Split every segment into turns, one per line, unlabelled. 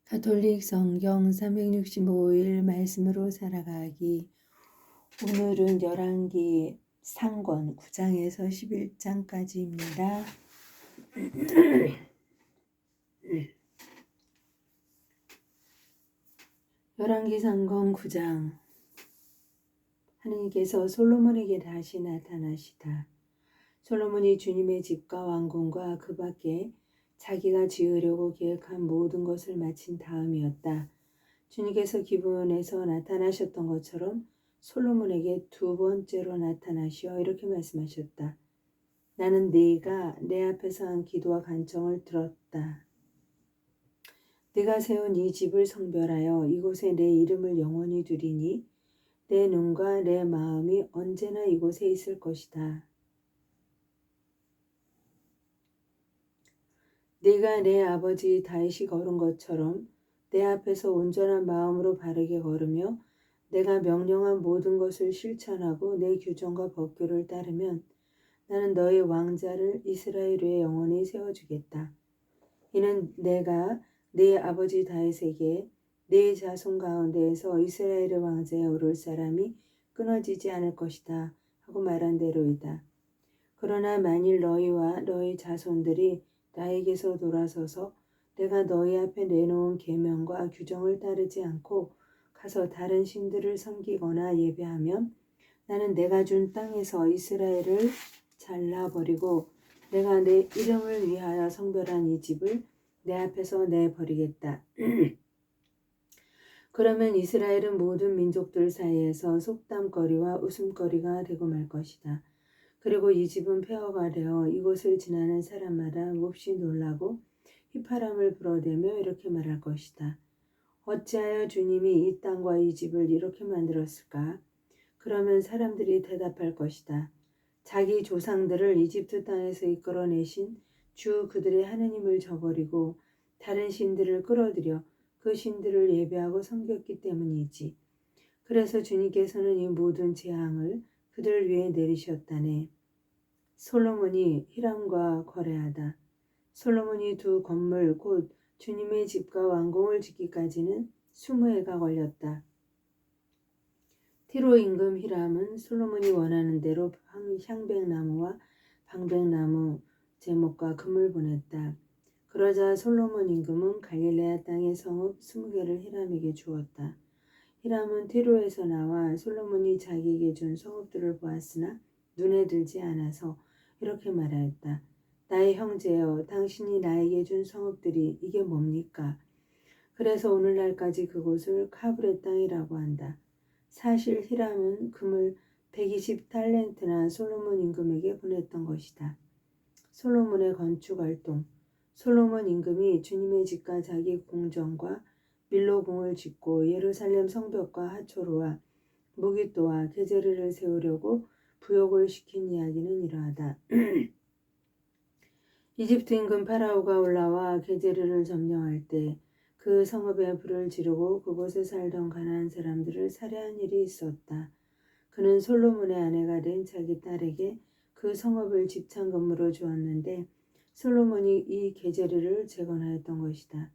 가톨릭 성경 365일 말씀으로 살아가기. 오늘은 열왕기 상권 9장에서 11장까지입니다. 열왕기 상권 9장. 하느님께서 솔로몬에게 다시 나타나시다. 솔로몬이 주님의 집과 왕궁과 그 밖에 자기가 지으려고 계획한 모든 것을 마친 다음이었다. 주님께서 기브온에서 나타나셨던 것처럼 솔로몬에게 두 번째로 나타나시어 이렇게 말씀하셨다. 나는 네가 내 앞에서 한 기도와 간청을 들었다. 네가 세운 이 집을 성별하여 이곳에 내 이름을 영원히 두리니 내 눈과 내 마음이 언제나 이곳에 있을 것이다. 네가 내 아버지 다윗이 걸은 것처럼 내 앞에서 온전한 마음으로 바르게 걸으며 내가 명령한 모든 것을 실천하고 내 규정과 법규를 따르면 나는 너의 왕자를 이스라엘 위에 영원히 세워주겠다. 이는 내가 네 아버지 다윗에게 네 자손 가운데에서 이스라엘의 왕자에 오를 사람이 끊어지지 않을 것이다 하고 말한 대로이다. 그러나 만일 너희와 너희 자손들이 나에게서 돌아서서 내가 너희 앞에 내놓은 계명과 규정을 따르지 않고 가서 다른 신들을 섬기거나 예배하면 나는 내가 준 땅에서 이스라엘을 잘라버리고 내가 내 이름을 위하여 성별한 이 집을 내 앞에서 내버리겠다. 그러면 이스라엘은 모든 민족들 사이에서 속담거리와 웃음거리가 되고 말 것이다. 그리고 이 집은 폐허가 되어 이곳을 지나는 사람마다 몹시 놀라고 휘파람을 불어대며 이렇게 말할 것이다. 어찌하여 주님이 이 땅과 이 집을 이렇게 만들었을까? 그러면 사람들이 대답할 것이다. 자기 조상들을 이집트 땅에서 이끌어내신 주 그들의 하느님을 저버리고 다른 신들을 끌어들여 그 신들을 예배하고 섬겼기 때문이지. 그래서 주님께서는 이 모든 재앙을 그들 위에 내리셨다네. 솔로몬이 히람과 거래하다. 솔로몬이 두 건물 곧 주님의 집과 왕궁을 짓기까지는 20해가 걸렸다. 티로 임금 히람은 솔로몬이 원하는 대로 향백나무와 방백나무 제목과 금을 보냈다. 그러자 솔로몬 임금은 갈릴레아 땅의 성읍 20개를 히람에게 주었다. 히람은 티로에서 나와 솔로몬이 자기에게 준 성읍들을 보았으나 눈에 들지 않아서 이렇게 말하였다. 나의 형제여, 당신이 나에게 준 성읍들이 이게 뭡니까? 그래서 오늘날까지 그곳을 카브레 땅이라고 한다. 사실 히람은 금을 120달렌트나 솔로몬 임금에게 보냈던 것이다. 솔로몬의 건축 활동. 솔로몬 임금이 주님의 집과 자기 궁전과 밀로궁을 짓고 예루살렘 성벽과 하초로와 무기또와 게제르를 세우려고 부역을 시킨 이야기는 이러하다. 이집트 임금 파라오가 올라와 게제르를 점령할 때 그 성읍에 불을 지르고 그곳에 살던 가나안 사람들을 살해한 일이 있었다. 그는 솔로몬의 아내가 된 자기 딸에게 그 성읍을 집창금으로 주었는데 솔로몬이 이 게제르를 재건하였던 것이다.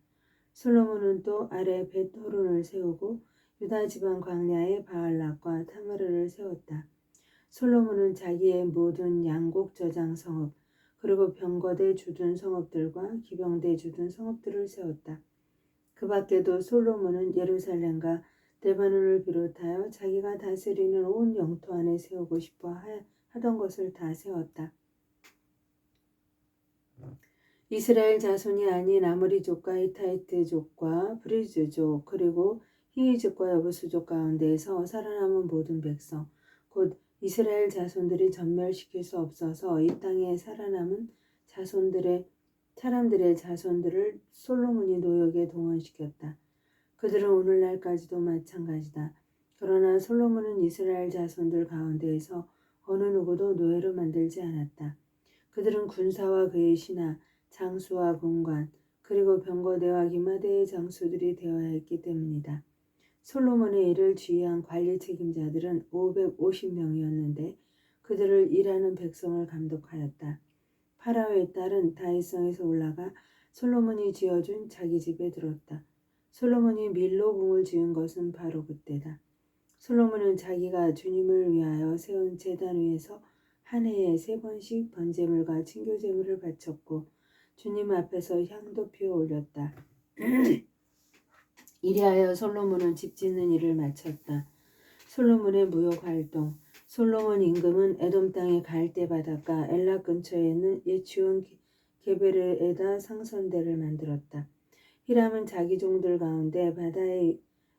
솔로몬은 또 아래 벳호론을 세우고 유다 지방 광야에 바알락과 타마르를 세웠다. 솔로몬은 자기의 모든 양곡 저장 성읍 그리고 병거대 주둔 성읍들과 기병대 주둔 성읍들을 세웠다. 그 밖에도 솔로몬은 예루살렘과 레바논을 비롯하여 자기가 다스리는 온 영토 안에 세우고 싶어 하던 것을 다 세웠다. 이스라엘 자손이 아닌 아모리족과 히타이트족과 브리즈족 그리고 히위족과 여부수족 가운데에서 살아남은 모든 백성 곧 이스라엘 자손들이 전멸시킬 수 없어서 이 땅에 살아남은 사람들의 자손들을 솔로몬이 노역에 동원시켰다. 그들은 오늘날까지도 마찬가지다. 그러나 솔로몬은 이스라엘 자손들 가운데에서 어느 누구도 노예로 만들지 않았다. 그들은 군사와 그의 신하, 장수와 군관, 그리고 병거대와 기마대의 장수들이 되어야 했기 때문이다. 솔로몬의 일을 지휘한 관리 책임자들은 550명이었는데 그들을 일하는 백성을 감독하였다. 파라오의 딸은 다윗성에서 올라가 솔로몬이 지어준 자기 집에 들었다. 솔로몬이 밀로궁을 지은 것은 바로 그때다. 솔로몬은 자기가 주님을 위하여 세운 제단 위에서 한 해에 3번씩 번제물과 친교제물을 바쳤고 주님 앞에서 향도 피워 올렸다. 이리하여 솔로몬은 집 짓는 일을 마쳤다. 솔로몬의 무역 활동. 솔로몬 임금은 에돔 땅의 갈대 바닷가 엘라 근처에 있는 예치온 게베르에다 상선대를 만들었다. 히람은 자기 종들 가운데 바다에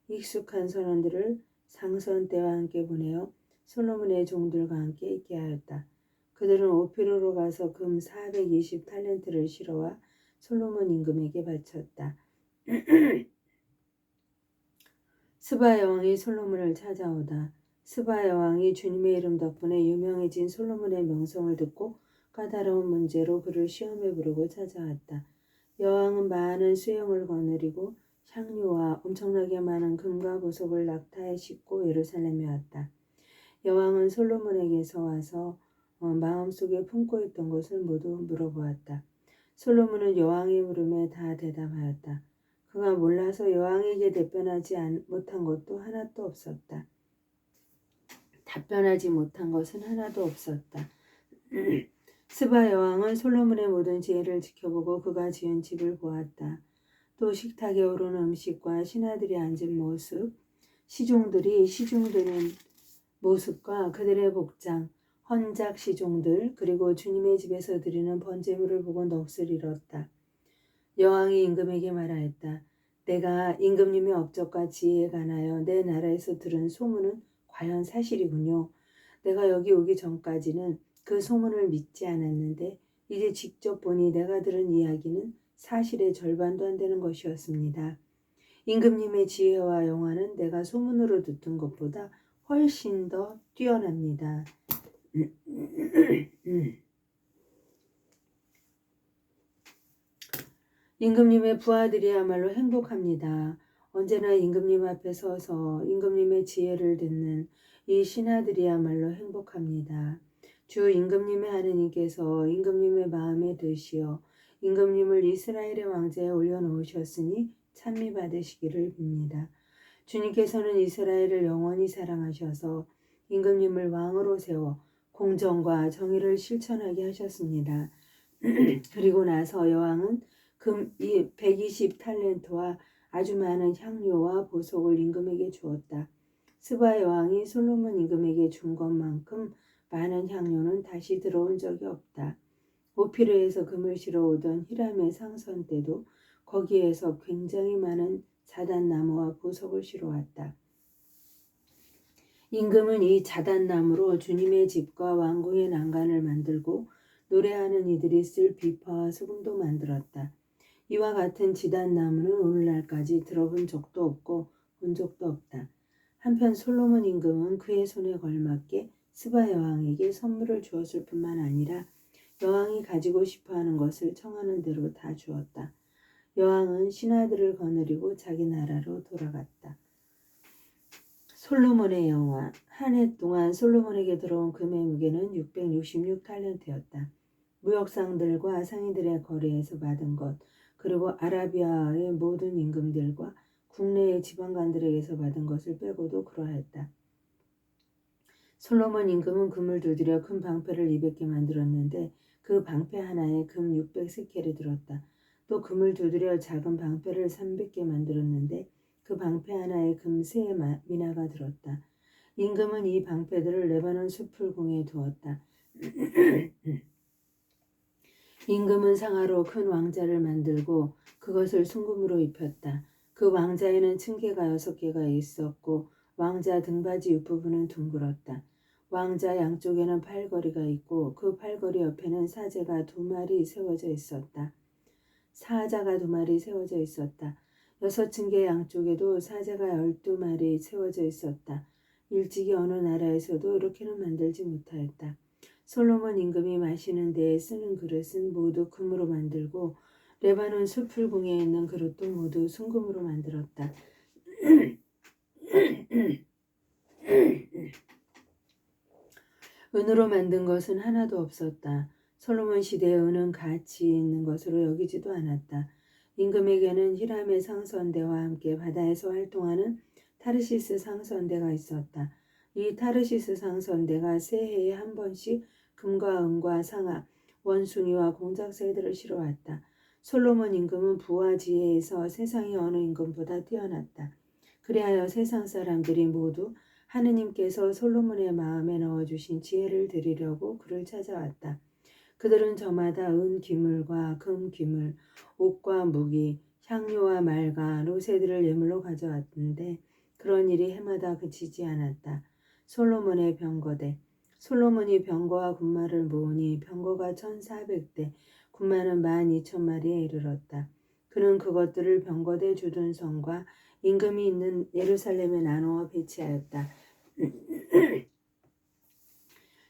익숙한 선원들을 상선대와 함께 보내어 솔로몬의 종들과 함께 있게 하였다. 그들은 오피르로 가서 금 420탈렌트를 실어와 솔로몬 임금에게 바쳤다. 스바 여왕이 솔로몬을 찾아오다. 스바 여왕이 주님의 이름 덕분에 유명해진 솔로몬의 명성을 듣고 까다로운 문제로 그를 시험에 부르고 찾아왔다. 여왕은 많은 수영을 거느리고 향료와 엄청나게 많은 금과 보석을 낙타에 싣고 예루살렘에 왔다. 여왕은 솔로몬에게서 와서 마음속에 품고 있던 것을 모두 물어보았다. 솔로몬은 여왕의 물음에 다 대답하였다. 그가 몰라서 여왕에게 답변하지 못한 것도 하나도 없었다. 답변하지 못한 것은 하나도 없었다. 스바 여왕은 솔로몬의 모든 지혜를 지켜보고 그가 지은 집을 보았다. 또 식탁에 오르는 음식과 신하들이 앉은 모습, 시종들이 시중드는 모습과 그들의 복장, 헌작 시종들, 그리고 주님의 집에서 드리는 번제물을 보고 넋을 잃었다. 여왕이 임금에게 말하였다. 내가 임금님의 업적과 지혜에 관하여 내 나라에서 들은 소문은 과연 사실이군요. 내가 여기 오기 전까지는 그 소문을 믿지 않았는데 이제 직접 보니 내가 들은 이야기는 사실의 절반도 안 되는 것이었습니다. 임금님의 지혜와 영화는 내가 소문으로 듣던 것보다 훨씬 더 뛰어납니다. 임금님의 부하들이야말로 행복합니다. 언제나 임금님 앞에 서서 임금님의 지혜를 듣는 이 신하들이야말로 행복합니다. 주 임금님의 하느님께서 임금님의 마음에 드시어 임금님을 이스라엘의 왕자에 올려놓으셨으니 찬미 받으시기를 빕니다. 주님께서는 이스라엘을 영원히 사랑하셔서 임금님을 왕으로 세워 공정과 정의를 실천하게 하셨습니다. 그리고 나서 여왕은 금 120탈렌트와 아주 많은 향료와 보석을 임금에게 주었다. 스바 여왕이 솔로몬 임금에게 준 것만큼 많은 향료는 다시 들어온 적이 없다. 오피르에서 금을 실어오던 히람의 상선 때도 거기에서 굉장히 많은 자단나무와 보석을 실어왔다. 임금은 이 자단나무로 주님의 집과 왕궁의 난간을 만들고 노래하는 이들이 쓸 비파와 수금도 만들었다. 이와 같은 지단나무는 오늘날까지 들어본 적도 없고 본 적도 없다. 한편 솔로몬 임금은 그의 손에 걸맞게 스바 여왕에게 선물을 주었을 뿐만 아니라 여왕이 가지고 싶어하는 것을 청하는 대로 다 주었다. 여왕은 신하들을 거느리고 자기 나라로 돌아갔다. 솔로몬의 영화. 한 해 동안 솔로몬에게 들어온 금의 무게는 666탈렌트였다. 무역상들과 상인들의 거래에서 받은 것, 그리고 아라비아의 모든 임금들과 국내의 지방관들에게서 받은 것을 빼고도 그러했다. 솔로몬 임금은 금을 두드려 큰 방패를 200개 만들었는데 그 방패 하나에 금 600세켈이 들었다. 또 금을 두드려 작은 방패를 300개 만들었는데 그 방패 하나에 금 3미나가 들었다. 임금은 이 방패들을 레바논 숲풀궁에 두었다. 임금은 상아로 큰 왕자를 만들고 그것을 순금으로 입혔다. 그 왕자에는 층계가 6개가 있었고 왕자 등받이 옆부분은 둥글었다. 왕자 양쪽에는 팔걸이가 있고 그 팔걸이 옆에는 사제가 2마리 세워져 있었다. 사자가 2마리 세워져 있었다. 6층계 양쪽에도 사자가 12마리 세워져 있었다. 일찍이 어느 나라에서도 이렇게는 만들지 못하였다. 솔로몬 임금이 마시는 데에 쓰는 그릇은 모두 금으로 만들고 레바논 숲풀궁에 있는 그릇도 모두 순금으로 만들었다. 은으로 만든 것은 하나도 없었다. 솔로몬 시대의 은은 가치 있는 것으로 여기지도 않았다. 임금에게는 히람의 상선대와 함께 바다에서 활동하는 타르시스 상선대가 있었다. 이 타르시스 상선대가 새해에 한 번씩 금과 은과 상아, 원숭이와 공작새들을 실어왔다. 솔로몬 임금은 부와 지혜에서 세상의 어느 임금보다 뛰어났다. 그리하여 세상 사람들이 모두 하느님께서 솔로몬의 마음에 넣어주신 지혜를 드리려고 그를 찾아왔다. 그들은 저마다 은 기물과 금 기물, 옷과 무기, 향료와 말과 노새들을 예물로 가져왔는데 그런 일이 해마다 그치지 않았다. 솔로몬의 병거대. 솔로몬이 병거와 군마를 모으니 병거가 1,400대, 군마는 12,000마리에 이르렀다. 그는 그것들을 병거대 주둔성과 임금이 있는 예루살렘에 나누어 배치하였다.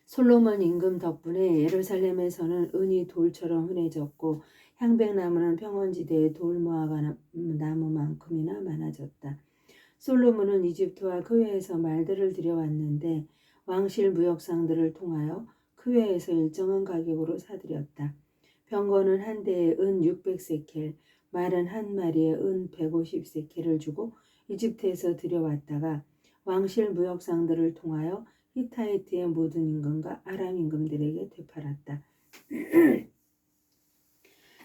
솔로몬 임금 덕분에 예루살렘에서는 은이 돌처럼 흔해졌고 향백나무는 평원지대의 돌무화과 나무만큼이나 많아졌다. 솔로몬은 이집트와 크웨에서 말들을 들여왔는데 왕실 무역상들을 통하여 크웨에서 일정한 가격으로 사들였다. 병거는 한 대에 은 600세켈, 말은 한 마리에 은 150세켈을 주고 이집트에서 들여왔다가 왕실 무역상들을 통하여 히타이트의 모든 임금과 아람 임금들에게 되팔았다.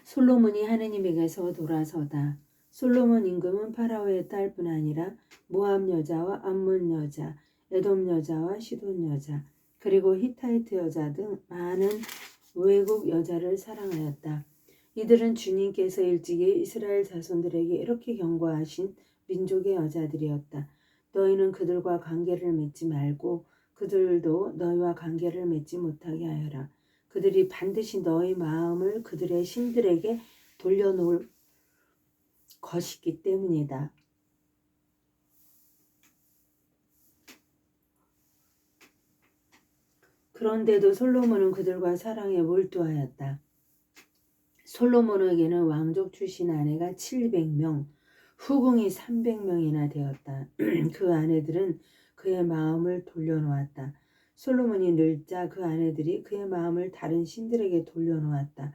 솔로몬이 하느님에게서 돌아서다. 솔로몬 임금은 파라오의 딸뿐 아니라 모압 여자와 암몬 여자, 에돔 여자와 시돈 여자, 그리고 히타이트 여자 등 많은 외국 여자를 사랑하였다. 이들은 주님께서 일찍이 이스라엘 자손들에게 이렇게 경고하신 민족의 여자들이었다. 너희는 그들과 관계를 맺지 말고 그들도 너희와 관계를 맺지 못하게 하여라. 그들이 반드시 너희 마음을 그들의 신들에게 돌려놓을 것이기 때문이다. 그런데도 솔로몬은 그들과 사랑에 몰두하였다. 솔로몬에게는 왕족 출신 아내가 700명, 후궁이 300명이나 되었다. 그 아내들은 그의 마음을 돌려놓았다. 솔로몬이 늙자 그 아내들이 그의 마음을 다른 신들에게 돌려놓았다.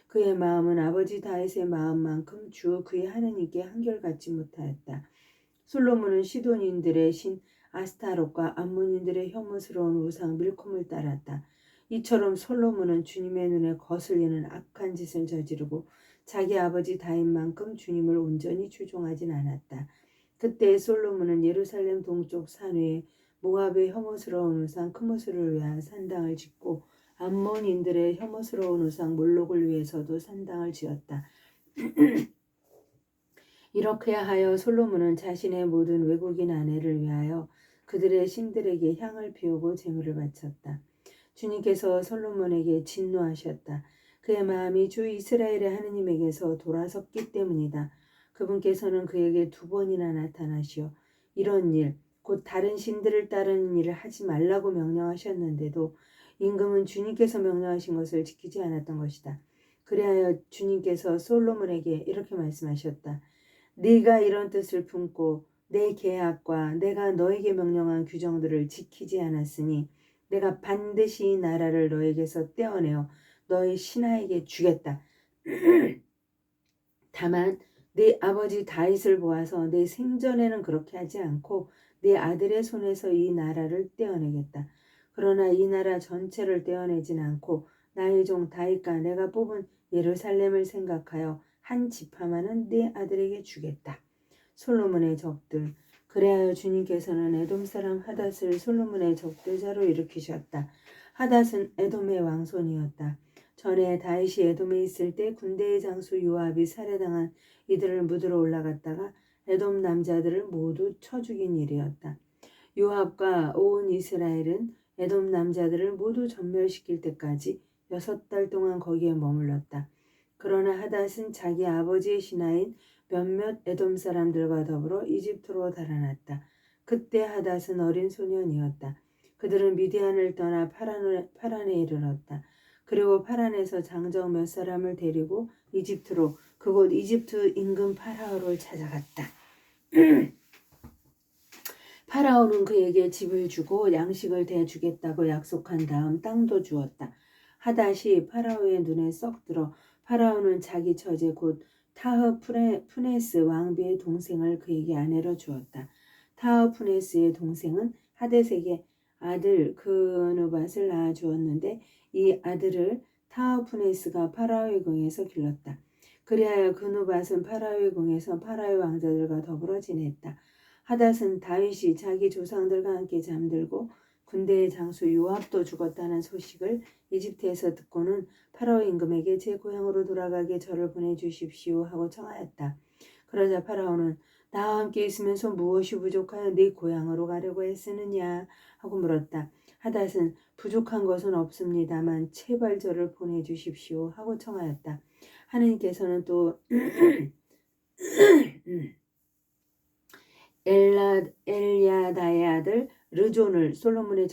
그의 마음은 아버지 다윗의 마음만큼 주 그의 하느님께 한결같지 못하였다. 솔로몬은 시돈인들의 신 아스타롯과 암몬인들의 혐오스러운 우상 밀콤을 따랐다. 이처럼 솔로몬은 주님의 눈에 거슬리는 악한 짓을 저지르고 자기 아버지 다윗만큼 주님을 온전히 추종하진 않았다. 그때 솔로몬은 예루살렘 동쪽 산 위에 모압의 혐오스러운 우상 크모스를 위한 산당을 짓고 암몬인들의 혐오스러운 우상 몰록을 위해서도 산당을 지었다. 이렇게 하여 솔로몬은 자신의 모든 외국인 아내를 위하여 그들의 신들에게 향을 피우고 제물을 바쳤다. 주님께서 솔로몬에게 진노하셨다. 그의 마음이 주 이스라엘의 하느님에게서 돌아섰기 때문이다. 그분께서는 그에게 2번이나 나타나시어 이런 일, 곧 다른 신들을 따르는 일을 하지 말라고 명령하셨는데도 임금은 주님께서 명령하신 것을 지키지 않았던 것이다. 그리하여 주님께서 솔로몬에게 이렇게 말씀하셨다. 네가 이런 뜻을 품고 내 계약과 내가 너에게 명령한 규정들을 지키지 않았으니 내가 반드시 이 나라를 너에게서 떼어내어 너의 신하에게 주겠다. 다만 네 아버지 다윗을 보아서 내 생전에는 그렇게 하지 않고 네 아들의 손에서 이 나라를 떼어내겠다. 그러나 이 나라 전체를 떼어내진 않고 나의 종 다윗과 내가 뽑은 예루살렘을 생각하여 한 지파만은 네 아들에게 주겠다. 솔로몬의 적들. 그래하여 주님께서는 에돔 사람 하닷을 솔로몬의 적대자로 일으키셨다. 하닷은 에돔의 왕손이었다. 전에 다윗이 에돔에 있을 때 군대의 장수 요압이 살해당한 이들을 묻으러 올라갔다가 에돔 남자들을 모두 쳐 죽인 일이었다. 요압과 온 이스라엘은 에돔 남자들을 모두 전멸시킬 때까지 6달 동안 거기에 머물렀다. 그러나 하닷은 자기 아버지의 신하인 몇몇 에돔 사람들과 더불어 이집트로 달아났다. 그때 하닷은 어린 소년이었다. 그들은 미디안을 떠나 파란에 이르렀다. 그리고 파란에서 장정 몇 사람을 데리고 이집트로 그곳 이집트 임금 파라오를 찾아갔다. 파라오는 그에게 집을 주고 양식을 대주겠다고 약속한 다음 땅도 주었다. 하닷이 파라오의 눈에 썩 들어 파라오는 자기 처제 곧 타흐푸네스 왕비의 동생을 그에게 아내로 주었다. 타흐푸네스의 동생은 하데색의 아들 그누밧을 낳아 주었는데 이 아들을 타흐푸네스가 파라오의 궁에서 길렀다. 그리하여 그누밧은 파라오의 궁에서 파라오의 왕자들과 더불어 지냈다. 하닷은 다윗이 자기 조상들과 함께 잠들고 군대의 장수 요압도 죽었다는 소식을 이집트에서 듣고는 파라오 임금에게 제 고향으로 돌아가게 저를 보내주십시오 하고 청하였다. 그러자 파라오는 나와 함께 있으면서 무엇이 부족하여 네 고향으로 가려고 애쓰느냐 하고 물었다. 하닷은 부족한 것은 없습니다만 제발 저를 보내주십시오 하고 청하였다. 하느님께서는 또 엘야다의 아들 르존을 솔로몬의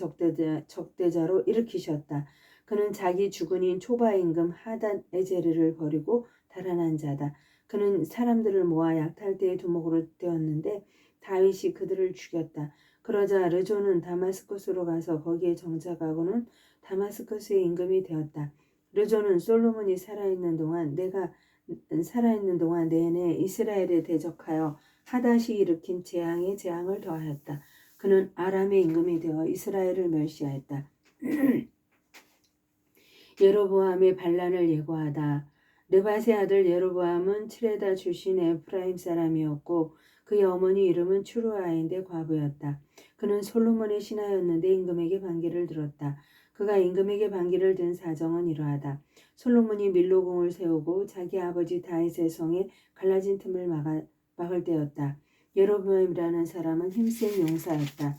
적대자로 일으키셨다. 그는 자기 주군인 초바 임금 하닷 에제르를 버리고 달아난 자다. 그는 사람들을 모아 약탈대의 두목으로 되었는데 다윗이 그들을 죽였다. 그러자 르존은 다마스커스로 가서 거기에 정착하고는 다마스커스의 임금이 되었다. 르존은 솔로몬이 살아있는 동안 내내 이스라엘에 대적하여 하닷이 일으킨 재앙에 재앙을 더하였다. 그는 아람의 임금이 되어 이스라엘을 멸시하였다. 여로보암의 반란을 예고하다. 느밧의 아들 여로보암은 칠레다 출신의 에프라임 사람이었고 그의 어머니 이름은 추루아인데 과부였다. 그는 솔로몬의 신하였는데 임금에게 반기를 들었다. 그가 임금에게 반기를 든 사정은 이러하다. 솔로몬이 밀로궁을 세우고 자기 아버지 다윗의 성에 갈라진 틈을 막을 때였다. 여로보암이라는 사람은 힘센 용사였다.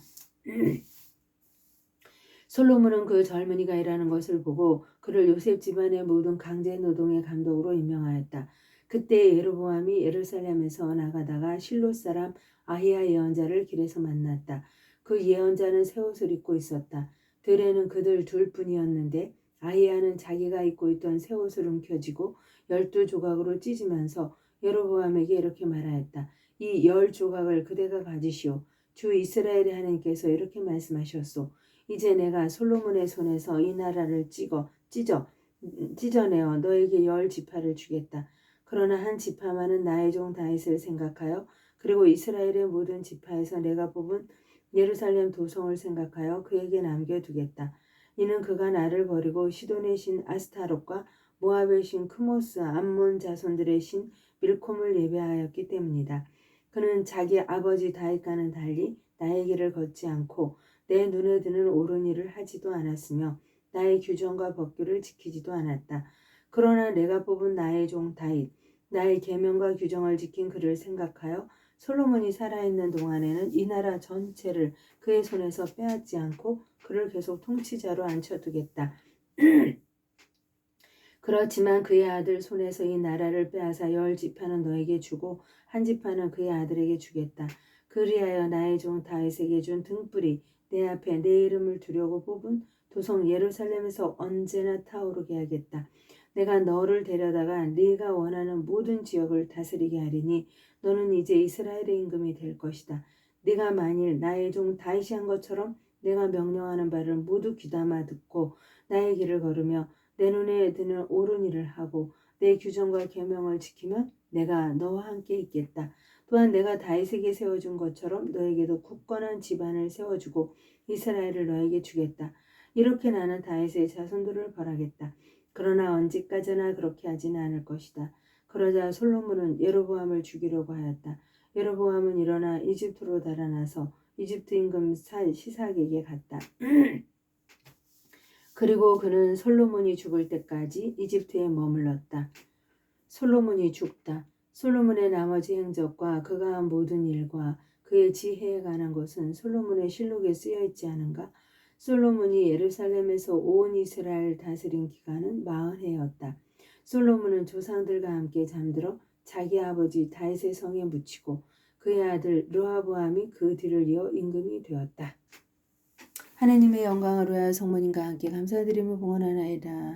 솔로몬은 그 젊은이가 일하는 것을 보고 그를 요셉 집안의 모든 강제 노동의 감독으로 임명하였다. 그때 여로보암이 예루살렘에서 나가다가 실로 사람 아히야 예언자를 길에서 만났다. 그 예언자는 새 옷을 입고 있었다. 들에는 그들 둘뿐이었는데 아히야는 자기가 입고 있던 새 옷을 움켜쥐고 12조각으로 찢으면서 여로보암에게 이렇게 말하였다. 이 10조각을 그대가 가지시오. 주 이스라엘의 하나님께서 이렇게 말씀하셨소. 이제 내가 솔로몬의 손에서 이 나라를 찢어내어 너에게 10지파를 주겠다. 그러나 한 지파만은 나의 종 다윗을 생각하여 그리고 이스라엘의 모든 지파에서 내가 뽑은 예루살렘 도성을 생각하여 그에게 남겨두겠다. 이는 그가 나를 버리고 시돈의 신 아스타롯과 모압의 신 크모스 암몬 자손들의 신 밀콤을 예배하였기 때문이다. 그는 자기 아버지 다윗과는 달리 나의 길을 걷지 않고 내 눈에 드는 옳은 일을 하지도 않았으며 나의 규정과 법규를 지키지도 않았다. 그러나 내가 뽑은 나의 종 다윗, 나의 계명과 규정을 지킨 그를 생각하여 솔로몬이 살아있는 동안에는 이 나라 전체를 그의 손에서 빼앗지 않고 그를 계속 통치자로 앉혀두겠다. 그렇지만 그의 아들 손에서 이 나라를 빼앗아 10지파는 너에게 주고 한 지파는 그의 아들에게 주겠다. 그리하여 나의 종 다윗에게 준 등불이 내 앞에 내 이름을 두려고 뽑은 도성 예루살렘에서 언제나 타오르게 하겠다. 내가 너를 데려다가 네가 원하는 모든 지역을 다스리게 하리니 너는 이제 이스라엘의 임금이 될 것이다. 네가 만일 나의 종 다윗이 한 것처럼 내가 명령하는 바를 모두 귀담아 듣고 나의 길을 걸으며 내 눈에 드는 옳은 일을 하고 내 규정과 계명을 지키면 내가 너와 함께 있겠다. 또한 내가 다윗에게 세워준 것처럼 너에게도 굳건한 집안을 세워주고 이스라엘을 너에게 주겠다. 이렇게 나는 다윗의 자손들을 벌하겠다. 그러나 언제까지나 그렇게 하지는 않을 것이다. 그러자 솔로몬은 여로보암을 죽이려고 하였다. 여로보암은 일어나 이집트로 달아나서 이집트 임금 시삭에게 갔다. 그리고 그는 솔로몬이 죽을 때까지 이집트에 머물렀다. 솔로몬이 죽다. 솔로몬의 나머지 행적과 그가 한 모든 일과 그의 지혜에 관한 것은 솔로몬의 실록에 쓰여 있지 않은가? 솔로몬이 예루살렘에서 온 이스라엘 다스린 기간은 40해였다. 솔로몬은 조상들과 함께 잠들어 자기 아버지 다윗의 성에 묻히고 그의 아들 르호보암이 그 뒤를 이어 임금이 되었다. 하나님의 영광을 위하여 성모님과 함께 감사드리며 봉헌하나이다.